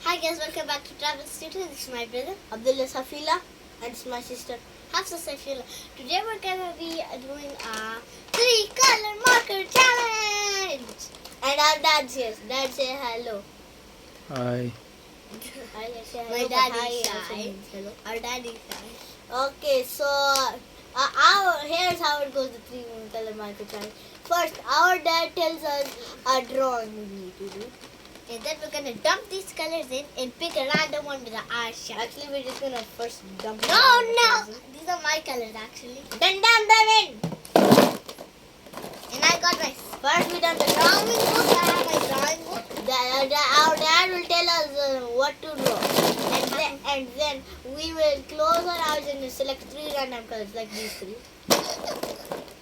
Hi guys, welcome back to Travelstutor. This is my brother Abdullah Hafsa and this is my sister Hafsa. Today we're gonna be doing a 3-color marker challenge. And our dad's here. Dad, say hello. Hi. My daddy shy. Our daddy shy. Okay, so here's how it goes. The 3-color marker challenge. First, our dad tells us a drawing we need to do. And then we're gonna dump these colors in and pick a random one with our shape. Actually, we're just gonna first dump. No! These are my colors actually. Then dump them in. And I got my. First, we done the drawing book. I have my drawing book. Our dad will tell us what to draw, and then we will close our eyes and select 3 random colors like these 3.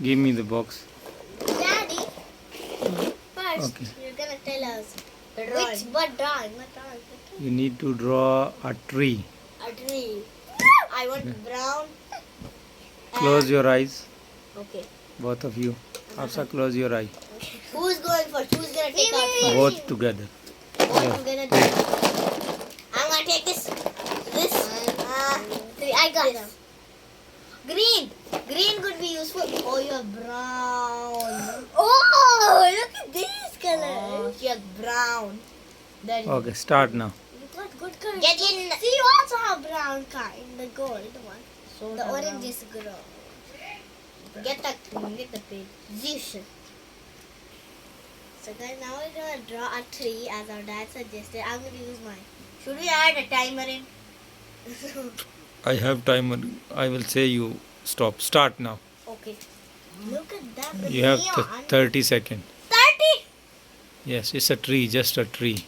Give me the box. Daddy, first Okay. you're gonna tell us. What drawing? You need to draw a tree. A tree. I want brown. Close your eyes, Okay. both of you. Hafsa, close your eye. Who's going first? Who's gonna take out first? Both together. What Yeah. you gonna do? I'm gonna take this. This. 3. I got this. Green. Green could be useful. Oh, you have brown. Oh, look at these colors. Oh, you have brown. There you Okay, start now. You got good colors. Get in. See, you also have brown kind, the gold one. So the orange is grow. Get the page. Zeus. So guys, now we're gonna draw a tree as our dad suggested. I'm gonna use mine. Should we add a timer in? I have timer. I will say you stop. Start now. Okay. Look at that. You have 30 seconds. 30? Yes, it's a tree, just a tree.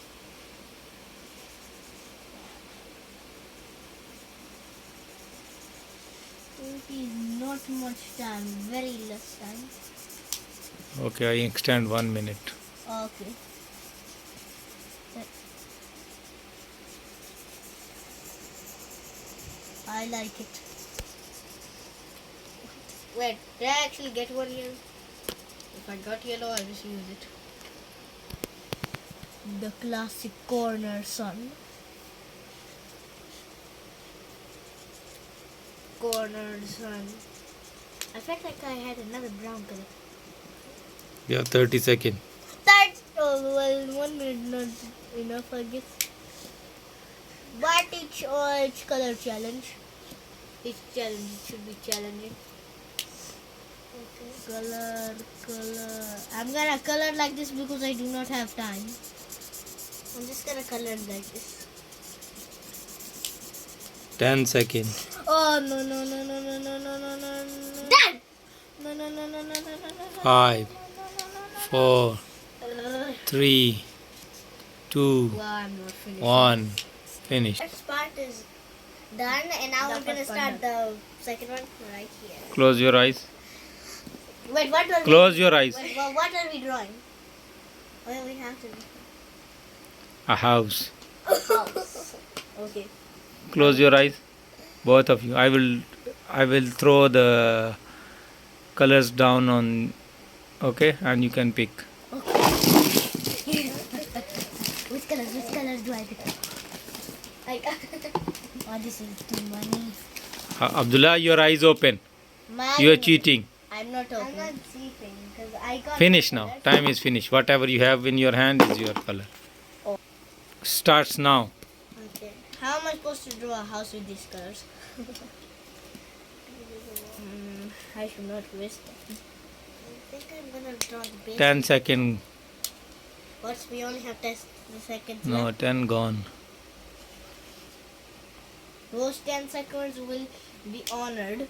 Not much time. Very less time. Okay, I extend 1 minute. Okay. I like it. Wait, did I actually get one here? If I got yellow, I'll just use it. The classic corner sun. Corner sun. I felt like I had another brown color. You have 30 seconds. Oh, well, 1 minute not enough, I guess. But each color challenge. Each challenge should be challenging. Okay. Color. I'm gonna color like this because I do not have time. I'm just gonna color like this. 10 seconds. Oh no. Done! No. 5, 4, 3, 2, One more finish. 1. Finish. First part is done, and now we're gonna start the second one right here. Close your eyes. Wait, what are Close your eyes. what are we drawing? Well, we have to. A house. Okay. Close your eyes, both of you. I will throw the colors down on. Okay, and you can pick. Which colors do I pick? Oh, this is too many. Abdullah, your eyes open. You are cheating. I'm not open. I'm not cheating because I got. Finish now. Time is finished. Whatever you have in your hand is your color. Oh. Starts now. Okay. How am I supposed to draw a house with these colors? I should not waste them. I think I'm gonna draw the base. 10 seconds. But we only have 10 seconds No, left. 10 gone. Those 10 seconds will be honored.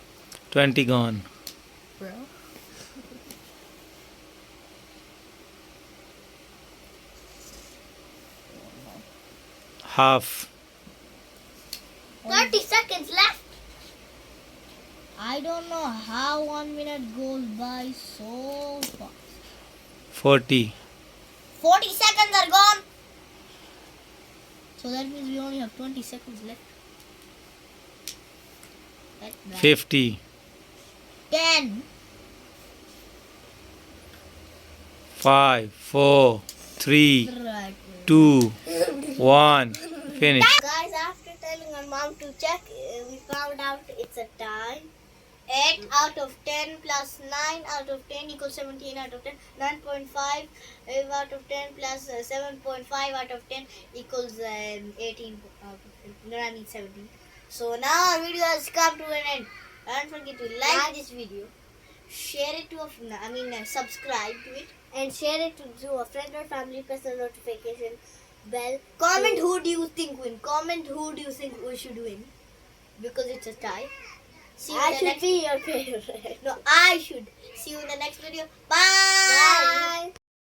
20 gone. Bro. Half. 30 seconds left. I don't know how 1 minute goes by so fast. 40. 40 seconds are gone. So that means we only have 20 seconds left. That's bad. 50. 10. 5, 4, 3, Right. 2, 1. Finish. Guys, after telling our mom to check, we found out it's a tie. 8 out of 10 plus 9 out of 10 equals 17 out of 10. 9.5 out of 10 plus 7.5 out of 10 equals 18 out of 10. No, I mean 17. So now our video has come to an end. Don't forget to like this video, share it to subscribe to it, and share it to a friend or family. Press the notification bell. Comment who do you think win. Comment who do you think we should win, because it's a tie. See you in the next... be your favorite. No, I should. See you in the next video. Bye. Bye.